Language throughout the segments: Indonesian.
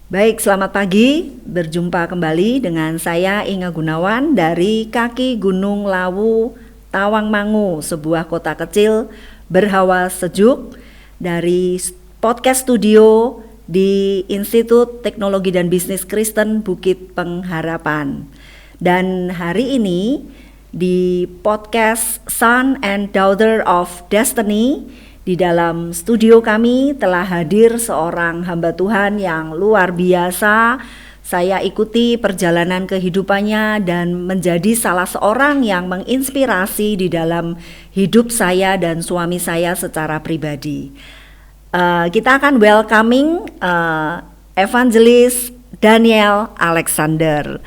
Baik, selamat pagi. Berjumpa kembali dengan saya Inga Gunawan dari kaki Gunung Lawu, Tawangmangu, sebuah kota kecil berhawa sejuk dari podcast studio di Institut Teknologi dan Bisnis Kristen Bukit Pengharapan. Dan hari ini di podcast Son and Daughter of Destiny, di dalam studio kami telah hadir seorang hamba Tuhan yang luar biasa. Saya ikuti perjalanan kehidupannya dan menjadi salah seorang yang menginspirasi di dalam hidup saya dan suami saya secara pribadi. Kita akan welcoming Evangelis Daniel Alexander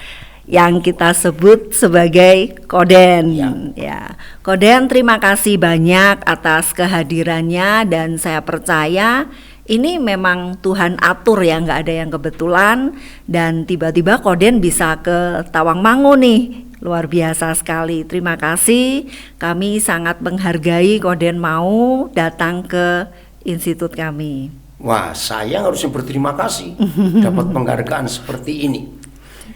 yang kita sebut sebagai Koden. Ya. Koden, terima kasih banyak atas kehadirannya, dan saya percaya ini memang Tuhan atur ya, nggak ada yang kebetulan, dan tiba-tiba Koden bisa ke Tawangmangu nih, luar biasa sekali. Terima kasih, kami sangat menghargai Koden mau datang ke institut kami. Wah, saya harusnya berterima kasih dapat penghargaan seperti ini.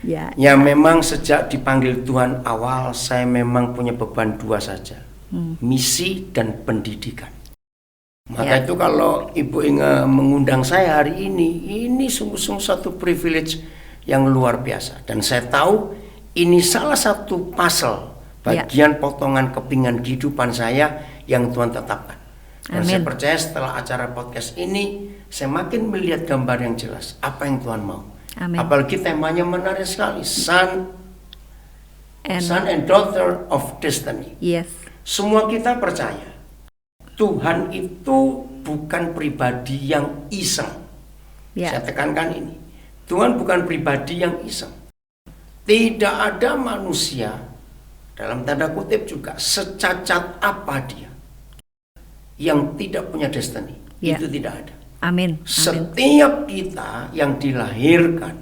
Ya, memang sejak dipanggil Tuhan awal, saya memang punya beban dua saja, misi dan pendidikan. Maka itu kalau Ibu Inga mengundang saya hari ini sungguh-sungguh satu privilege yang luar biasa. Dan saya tahu ini salah satu puzzle, bagian potongan kepingan kehidupan saya yang Tuhan tetapkan. Dan saya percaya setelah acara podcast ini, saya makin melihat gambar yang jelas apa yang Tuhan mau. Amin. Apalagi temanya menarik sekali, Son and Daughter of Destiny. Yes. Semua kita percaya Tuhan itu bukan pribadi yang iseng. Saya tekankan ini, Tuhan bukan pribadi yang iseng. Tidak ada manusia, dalam tanda kutip juga, secacat apa dia, yang tidak punya destiny. Itu tidak ada. Amin. Setiap kita yang dilahirkan,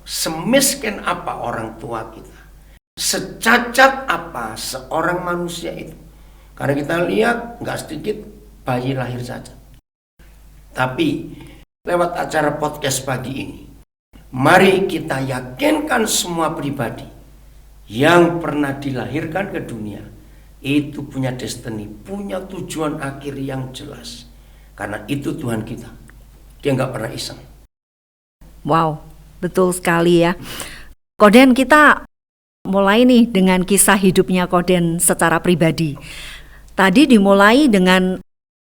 semiskin apa orang tua kita, secacat apa seorang manusia itu. Karena kita lihat nggak sedikit bayi lahir saja. Tapi lewat acara podcast pagi ini, mari kita yakinkan semua pribadi yang pernah dilahirkan ke dunia itu punya destiny, punya tujuan akhir yang jelas. Karena itu Tuhan kita, dia nggak pernah iseng. Wow, betul sekali ya. Koden, kita mulai nih dengan kisah hidupnya Koden secara pribadi. Tadi dimulai dengan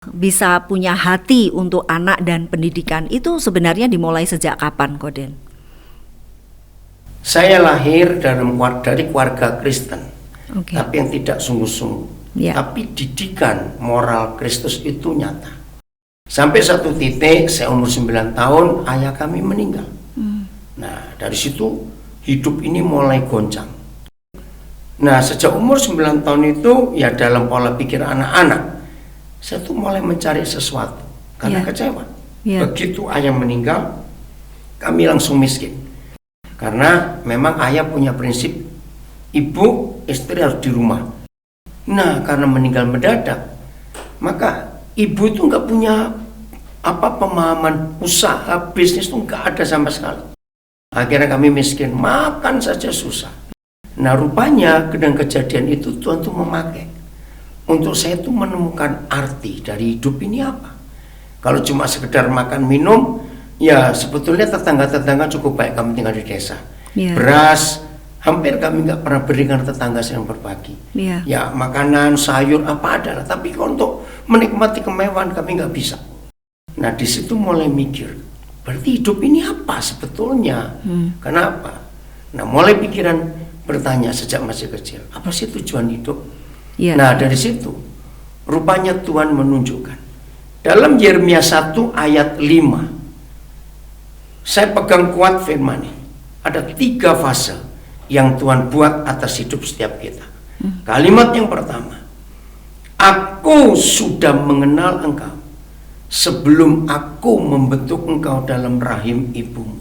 bisa punya hati untuk anak dan pendidikan. Itu sebenarnya dimulai sejak kapan, Koden? Saya lahir dari keluarga Kristen, tapi yang tidak sungguh-sungguh. Tapi didikan moral Kristus itu nyata. Sampai satu titik saya umur 9 tahun, ayah kami meninggal. Nah, dari situ hidup ini mulai goncang. Nah, sejak umur 9 tahun itu, ya dalam pola pikir anak-anak, saya tuh mulai mencari sesuatu karena kecewa. Begitu ayah meninggal, kami langsung miskin. Karena memang ayah punya prinsip, ibu, istri harus di rumah. Nah, karena meninggal mendadak, maka ibu itu nggak punya pemahaman usaha bisnis itu nggak ada sama sekali. Akhirnya kami miskin, makan saja susah. Nah, rupanya dengan kejadian itu Tuhan tuh memakai untuk saya tuh menemukan arti dari hidup ini apa. Kalau cuma sekedar makan minum, ya sebetulnya tetangga-tetangga cukup baik, kami tinggal di desa. Beras hampir kami nggak pernah berikan tetangga yang berbagi. Ya makanan, sayur apa adalah, tapi untuk menikmati kemewahan kami nggak bisa. Nah, di situ mulai mikir, berarti hidup ini apa sebetulnya? Kenapa? Nah, mulai pikiran bertanya sejak masih kecil, apa sih tujuan hidup? Nah, dari situ rupanya Tuhan menunjukkan dalam Yeremia 1 ayat 5. Saya pegang kuat firman ini. Ada 3 fase yang Tuhan buat atas hidup setiap kita. Kalimat yang pertama, aku sudah mengenal engkau sebelum aku membentuk engkau dalam rahim ibumu.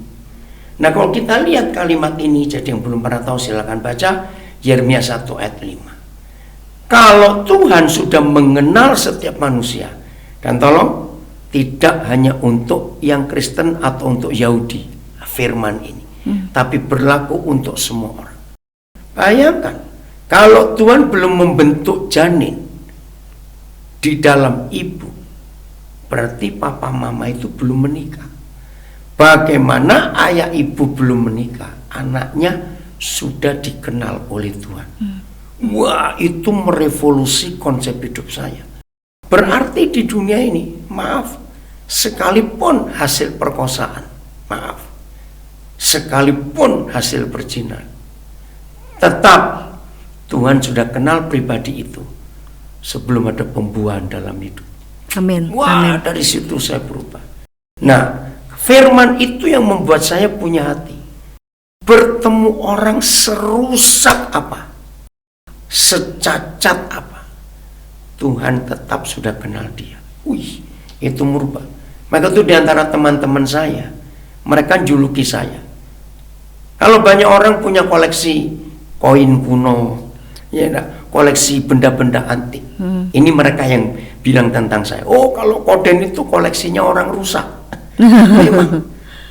Nah, kalau kita lihat kalimat ini, jadi yang belum pernah tahu silakan baca Yeremia 1 ayat 5. Kalau Tuhan sudah mengenal setiap manusia, dan tolong tidak hanya untuk yang Kristen atau untuk Yahudi, firman ini, tapi berlaku untuk semua orang. Bayangkan, kalau Tuhan belum membentuk janin di dalam ibu, berarti papa mama itu belum menikah. Bagaimana ayah ibu belum menikah, anaknya sudah dikenal oleh Tuhan. Wah, itu merevolusi konsep hidup saya. Berarti di dunia ini, maaf, sekalipun hasil perkosaan, maaf, sekalipun hasil perzinahan, tetap Tuhan sudah kenal pribadi itu sebelum ada pembuahan dalam hidup. Amin. Wah, dari situ saya berubah. Nah, firman itu yang membuat saya punya hati. Bertemu orang serusak apa, secacat apa, Tuhan tetap sudah kenal dia. Wih, itu merubah. Maka itu diantara teman-teman saya, mereka juluki saya. Kalau banyak orang punya koleksi koin kuno, ya, koleksi benda-benda antik. Ini mereka yang bilang tentang saya. Oh, kalau Koden itu koleksinya orang rusak. Memang.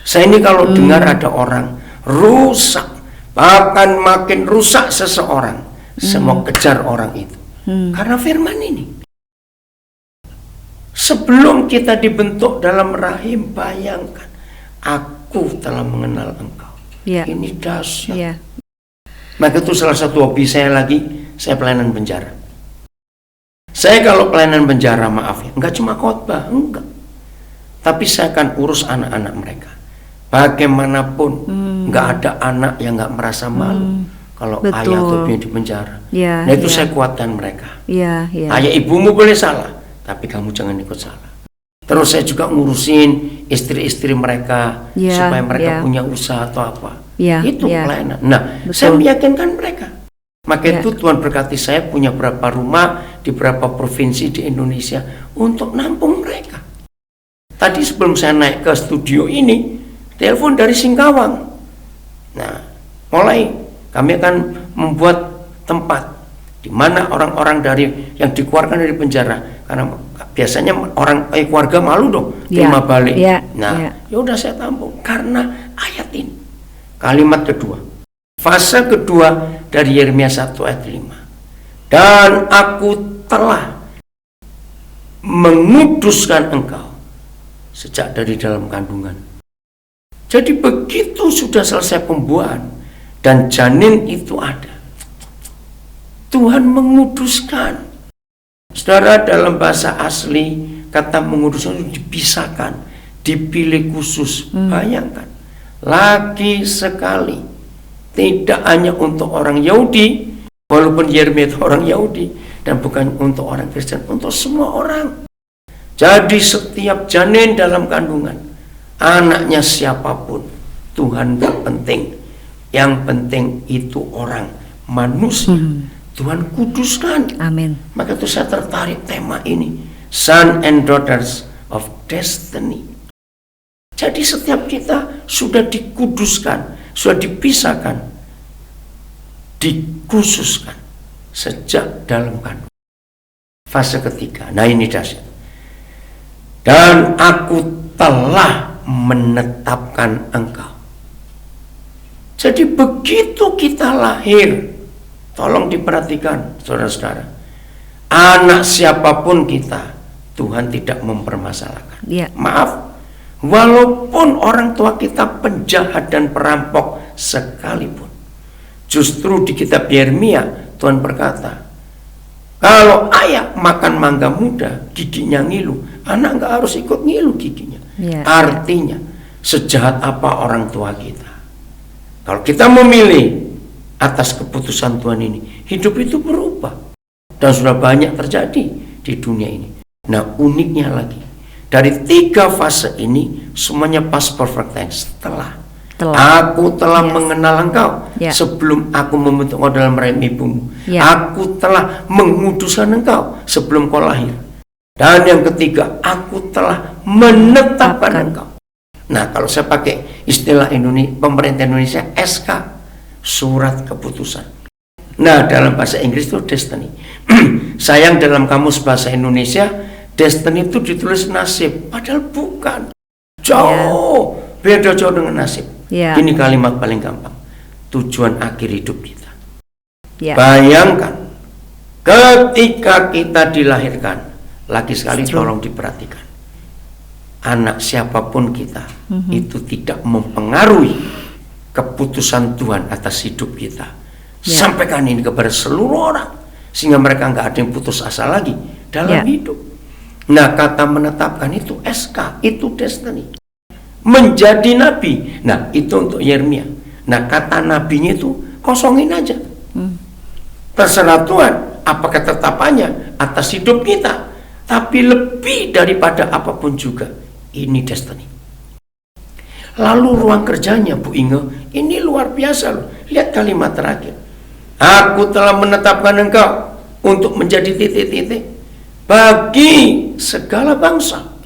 Saya ini kalau dengar ada orang rusak, bahkan makin rusak seseorang, saya mau kejar orang itu. Karena firman ini, sebelum kita dibentuk dalam rahim, bayangkan, aku telah mengenal engkau. Ini dahsyat. Maka itu salah satu hobi saya lagi, saya pelayanan penjara. Saya kalau pelayanan penjara, maaf ya, enggak cuma khotbah, enggak, tapi saya akan urus anak-anak mereka. Bagaimanapun, enggak ada anak yang enggak merasa malu kalau ayah atau ibunya di penjara. Nah itu saya kuatkan mereka. Ayah ibumu boleh salah, tapi kamu jangan ikut salah. Terus saya juga ngurusin istri-istri mereka, supaya mereka punya usaha atau apa. Itu pelayanan. Nah, saya meyakinkan mereka. Maka itu Tuhan berkati saya punya berapa rumah di beberapa provinsi di Indonesia untuk nampung mereka. Tadi sebelum saya naik ke studio ini, telepon dari Singkawang. Nah, mulai kami akan membuat tempat di mana orang-orang dari yang dikeluarkan dari penjara, karena biasanya orang keluarga malu dong terima balik. Ya udah saya tampung karena ayat ini. Kalimat kedua, fase kedua dari Yeremia 1 ayat 5. Dan aku telah menguduskan engkau sejak dari dalam kandungan. Jadi begitu sudah selesai pembuahan dan janin itu ada, Tuhan menguduskan. Saudara, dalam bahasa asli kata menguduskan itu dipisahkan, dipilih khusus. Bayangkan, lagi sekali, tidak hanya untuk orang Yahudi, walaupun Yeremia itu orang Yahudi, dan bukan untuk orang Kristen, untuk semua orang. Jadi setiap janin dalam kandungan, anaknya siapapun, Tuhan gak penting. Yang penting itu orang, manusia. Tuhan kuduskan. Amin. Maka itu saya tertarik tema ini, Son and Daughters of Destiny. Jadi setiap kita sudah dikuduskan, sudah dipisahkan, dikhususkan sejak dalam kandungan. Fase ketiga, nah ini dahsyat. Dan aku telah menetapkan engkau. Jadi begitu kita lahir, tolong diperhatikan saudara-saudara, anak siapapun kita, Tuhan tidak mempermasalahkan. Maaf, walaupun orang tua kita penjahat dan perampok sekalipun, justru di kitab Yeremia Tuhan berkata, kalau ayah makan mangga muda, giginya ngilu, anak nggak harus ikut ngilu giginya. Artinya, sejahat apa orang tua kita, kalau kita memilih atas keputusan Tuhan ini, hidup itu berubah. Dan sudah banyak terjadi di dunia ini. Nah, uniknya lagi, dari 3 fase ini semuanya past perfect tense. Aku telah mengenal engkau sebelum aku membentuk engkau dalam rahim ibumu. Aku telah menguduskan engkau sebelum kau lahir. Dan yang ketiga, aku telah menetapkan engkau. Nah, kalau saya pakai istilah pemerintah Indonesia, SK, surat keputusan. Nah, dalam bahasa Inggris itu destiny. Sayang dalam kamus bahasa Indonesia Destiny itu ditulis nasib, padahal bukan. Jauh, beda jauh dengan nasib. Ini kalimat paling gampang. Tujuan akhir hidup kita. Bayangkan, ketika kita dilahirkan, lagi sekali tolong diperhatikan. Anak siapapun kita, itu tidak mempengaruhi keputusan Tuhan atas hidup kita. Sampaikan ini kepada seluruh orang, sehingga mereka nggak ada yang putus asa lagi dalam hidup. Nah, kata menetapkan itu SK, itu destiny. Menjadi nabi, nah itu untuk Yeremia. Nah, kata nabinya itu kosongin aja. Terserah Tuhan apa ketetapannya atas hidup kita. Tapi lebih daripada apapun juga, ini destiny. Lalu ruang kerjanya Bu Inge, ini luar biasa loh. Lihat kalimat terakhir. Aku telah menetapkan engkau untuk menjadi titik-titik bagi segala bangsa.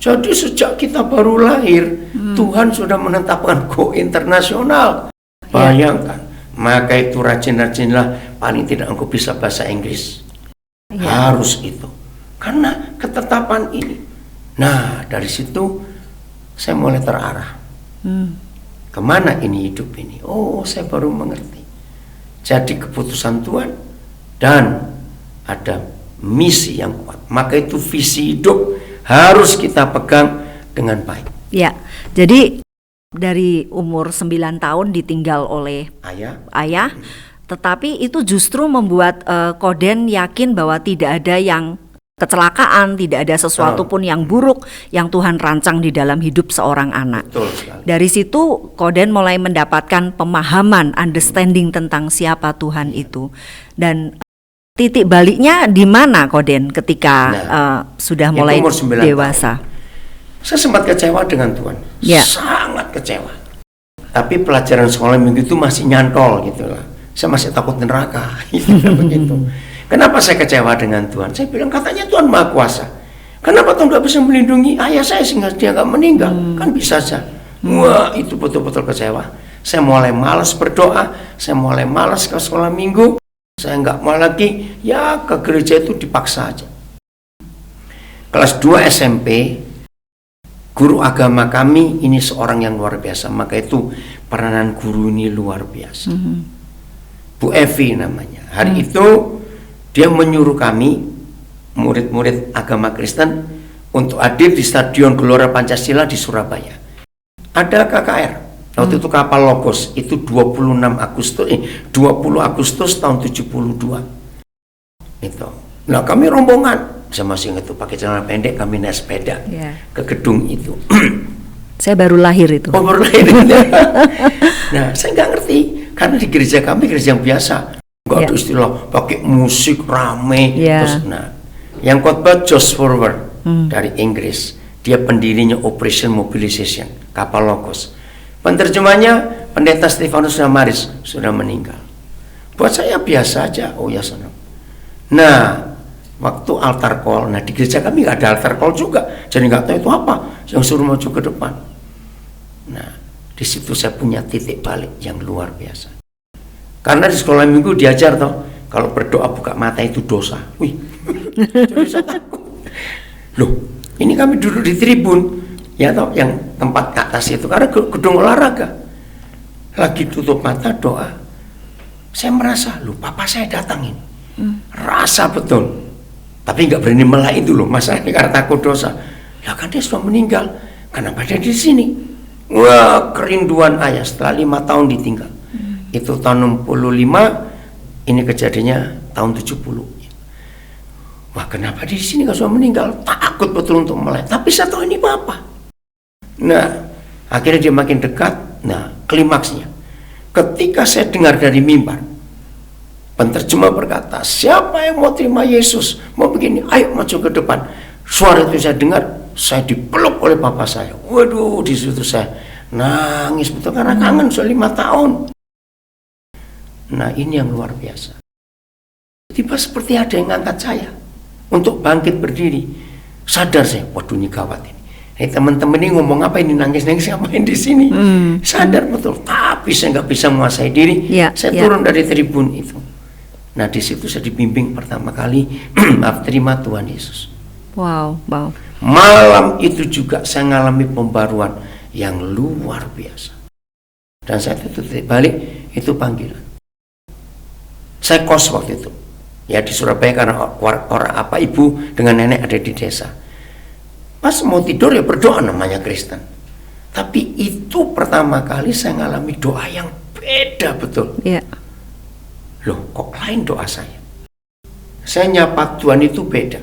Jadi sejak kita baru lahir, Tuhan sudah menetapkan go internasional. Bayangkan, maka itu rajin-rajinlah, paling tidak engkau bisa bahasa Inggris. Harus itu. Karena ketetapan ini. Nah, dari situ saya mulai terarah. Kemana ini hidup ini? Oh, saya baru mengerti. Jadi keputusan Tuhan dan ada misi yang kuat. Maka itu visi hidup harus kita pegang dengan baik. Ya, jadi dari umur 9 tahun ditinggal oleh ayah, tetapi itu justru membuat Koden yakin bahwa tidak ada yang kecelakaan, tidak ada sesuatu pun yang buruk yang Tuhan rancang di dalam hidup seorang anak. Betul sekali. Dari situ Koden mulai mendapatkan pemahaman, understanding tentang siapa Tuhan itu. Dan titik baliknya di mana Koden ketika sudah mulai dewasa? Saya sempat kecewa dengan Tuhan, sangat kecewa. Tapi pelajaran sekolah minggu itu masih nyantol gitu lah. Saya masih takut neraka, begitu. Kenapa saya kecewa dengan Tuhan? Saya bilang katanya Tuhan Maha Kuasa. Kenapa Tuhan nggak bisa melindungi ayah saya sehingga dia nggak meninggal? Kan bisa saja. Wah, itu betul-betul kecewa. Saya mulai malas berdoa, saya mulai malas ke sekolah minggu. Saya nggak mau lagi, ya ke gereja itu dipaksa aja. Kelas 2 SMP, guru agama kami ini seorang yang luar biasa. Maka itu peranan guru ini luar biasa. Bu Evi namanya. Hari itu dia menyuruh kami, murid-murid agama Kristen, untuk hadir di Stadion Gelora Pancasila di Surabaya. Ada KKR, waktu itu kapal Logos, itu 20 Agustus tahun 72. Itu. Nah, kami rombongan, saya masih ingat itu pakai celana pendek, kami naik sepeda ke gedung itu. Saya baru lahir itu. Oh, baru lahir. Nah, saya nggak ngerti, karena di gereja kami gereja yang biasa. Gak ada istilah pakai musik rame. Terus, nah, yang khotbah Josh Forward dari Inggris, dia pendirinya Operation Mobilization kapal Logos. Penerjemahnya Pendeta Stefanus Damaris sudah meninggal. Buat saya biasa aja. Oh ya senang. Nah, waktu altar call, nah di gereja kami nggak ada altar call juga, jadi nggak tahu itu apa. Yang suruh maju ke depan. Nah, di situ saya punya titik balik yang luar biasa. Karena di sekolah minggu diajar toh, kalau berdoa buka mata itu dosa. Wih, jadi saya takut. Loh, ini kami duduk di tribun, ya toh, yang tempat ke atas itu, karena gedung olahraga. Lagi tutup mata doa, saya merasa, loh, papa saya datang ini. Rasa betul, tapi nggak berani melek itu loh, masalahnya karena takut dosa. Ya kan dia sudah meninggal, kenapa dia di sini? Wah, kerinduan ayah setelah 5 tahun ditinggal. Itu tahun 65, ini kejadiannya tahun 70. Wah, kenapa di sini kalau sudah meninggal? Takut betul untuk melek. Tapi saya tahu ini papa. Nah, akhirnya dia makin dekat. Nah, klimaksnya, ketika saya dengar dari mimbar, penterjemah berkata, siapa yang mau terima Yesus, mau begini, ayo maju ke depan. Suara itu saya dengar, saya dipeluk oleh papa saya. Waduh, di situ saya nangis betul karena kangen sudah 5 tahun. Nah, ini yang luar biasa. Tiba seperti ada yang ngangkat saya untuk bangkit berdiri. Sadar saya, waduh ini gawat ini. Teman-teman ini ngomong apa ini, nangis-nangis ngapain di sini? Sadar betul, tapi saya nggak bisa menguasai diri. Saya turun dari tribun itu. Nah, di situ saya dibimbing pertama kali, maaf, terima Tuhan Yesus. Wow. Malam itu juga saya mengalami pembaruan yang luar biasa. Dan saya titik balik, itu panggilan. Saya kos waktu itu. Ya di Surabaya karena orang ibu dengan nenek ada di desa. Pas mau tidur ya berdoa, namanya Kristen. Tapi itu pertama kali saya mengalami doa yang beda betul. Yeah. Loh, kok lain doa saya? Saya nyapa Tuhan itu beda.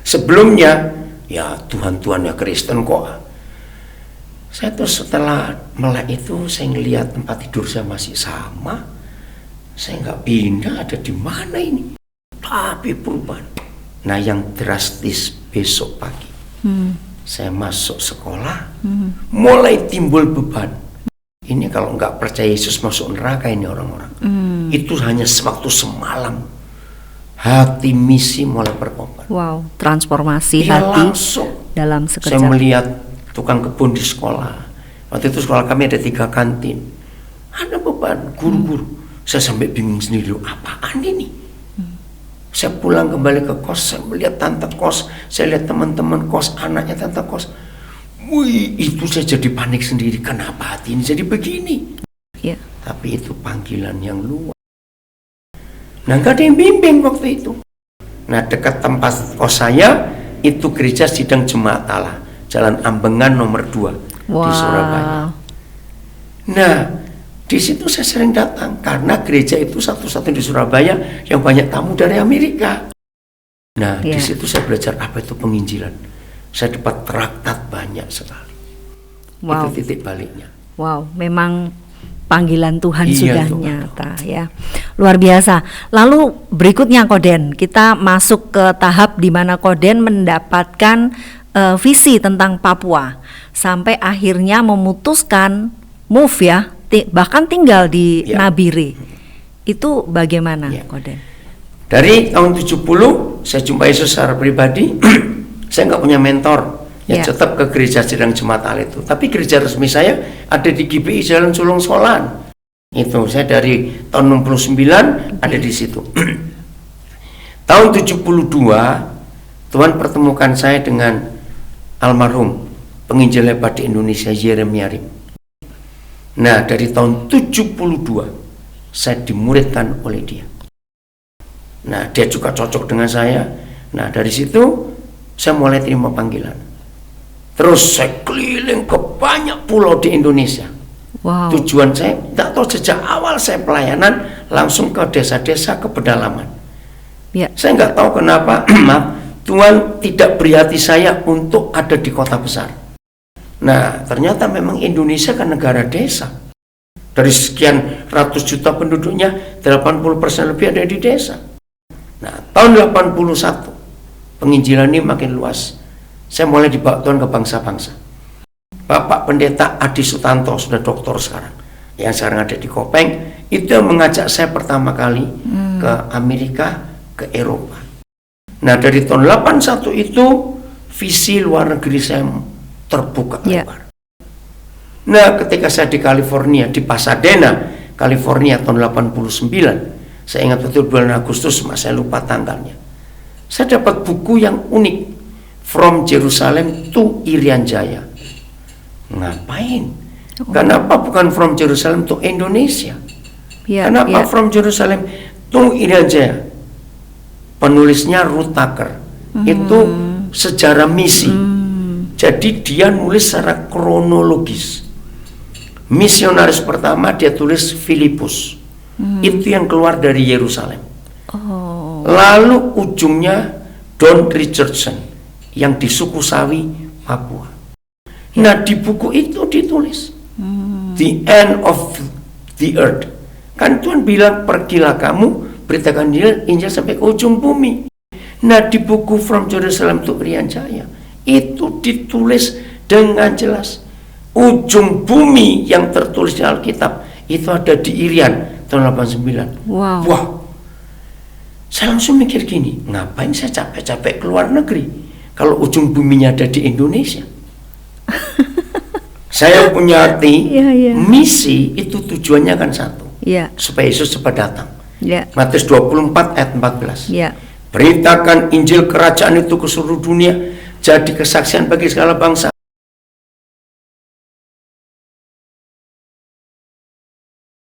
Sebelumnya, ya Tuhan ya Kristen kok. Saya terus setelah melek itu, saya ngelihat tempat tidur saya masih sama. Saya nggak pindah, ada di mana ini? Tapi perubahan. Nah, yang drastis besok pagi. Saya masuk sekolah, mulai timbul beban. Ini kalau nggak percaya Yesus masuk neraka ini orang-orang. Itu hanya sewaktu semalam. Hati misi mulai berkobar. Wow, transformasi ya, hati langsung. Dalam sekejap. Saya melihat tukang kebun di sekolah. Waktu itu sekolah kami ada 3 kantin. Ada beban, guru-guru. Saya sampai bingung sendiri, apaan ini? Saya pulang kembali ke kos, saya melihat tante kos, saya lihat teman-teman kos, anaknya tante kos. Wih, itu saya jadi panik sendiri. Kenapa hati ini jadi begini? Yeah. Tapi itu panggilan yang luar. Nah, gak ada yang bimbing waktu itu. Nah, dekat tempat kos saya itu gereja Sidang Jemaat Allah, Jalan Ambengan nomor 2 di Surabaya. Nah, di situ saya sering datang karena gereja itu satu-satunya di Surabaya yang banyak tamu dari Amerika. Nah, di situ saya belajar apa itu penginjilan. Saya dapat traktat banyak sekali. Itu titik baliknya. Wow, memang panggilan Tuhan sudah nyata ya. Luar biasa. Lalu berikutnya Koden, kita masuk ke tahap di mana Koden mendapatkan visi tentang Papua sampai akhirnya memutuskan move ya, bahkan tinggal di Nabire. Itu bagaimana Koden? Dari tahun 70 saya jumpa Yesus secara pribadi. Saya nggak punya mentor, tetap ke gereja Sidang Jemaat Allah itu. Tapi gereja resmi saya ada di GBI Jalan Sulung Solan. Itu saya dari tahun 69 ada di situ. Tahun 72 Tuhan pertemukan saya dengan almarhum penginjil hebat di Indonesia Yeremia Rim. Nah, dari tahun 72 saya dimuridkan oleh dia. Nah, dia juga cocok dengan saya. Nah, dari situ saya mulai terima panggilan. Terus saya keliling ke banyak pulau di Indonesia. Wow. Tujuan saya, tidak tahu sejak awal saya pelayanan langsung ke desa-desa, ke pedalaman. Saya nggak tahu kenapa Tuhan tidak beri hati saya untuk ada di kota besar. Nah, ternyata memang Indonesia kan negara desa. Dari sekian ratus juta penduduknya, 80% lebih ada di desa. Nah, tahun 81 penginjilan ini makin luas. Saya mulai dibawa Tuhan ke bangsa-bangsa. Bapak Pendeta Adi Sutanto, sudah doktor sekarang, yang sekarang ada di Kopeng, itu yang mengajak saya pertama kali ke Amerika, ke Eropa. Nah, dari tahun 81 itu visi luar negeri saya terbuka lebar. Nah, ketika saya di California, di Pasadena, California tahun 89, saya ingat betul bulan Agustus, saya lupa tanggalnya. Saya dapat buku yang unik, From Jerusalem to Irian Jaya. Ngapain? Kenapa bukan From Jerusalem to Indonesia? Kenapa From Jerusalem to Irian Jaya? Penulisnya Ruth Tucker. Itu sejarah misi. Jadi dia nulis secara kronologis. Misionaris pertama dia tulis Filipus. Itu yang keluar dari Yerusalem. Lalu ujungnya Don Richardson yang di suku Sawi, Papua. Nah, di buku itu ditulis The End of the Earth. Kan Tuhan bilang, pergilah kamu, beritakan Injil sampai ke ujung bumi. Nah, di buku From Jerusalem to Irian Jaya itu ditulis dengan jelas. Ujung bumi yang tertulis di Alkitab itu ada di Irian tahun 89. Wah. Saya langsung mikir gini, ngapain saya capek-capek keluar negeri kalau ujung buminya ada di Indonesia? Saya punya arti, misi itu tujuannya kan satu, supaya Yesus cepat datang. Matius 24 ayat 14. Beritakan Injil kerajaan itu ke seluruh dunia, jadi kesaksian bagi segala bangsa.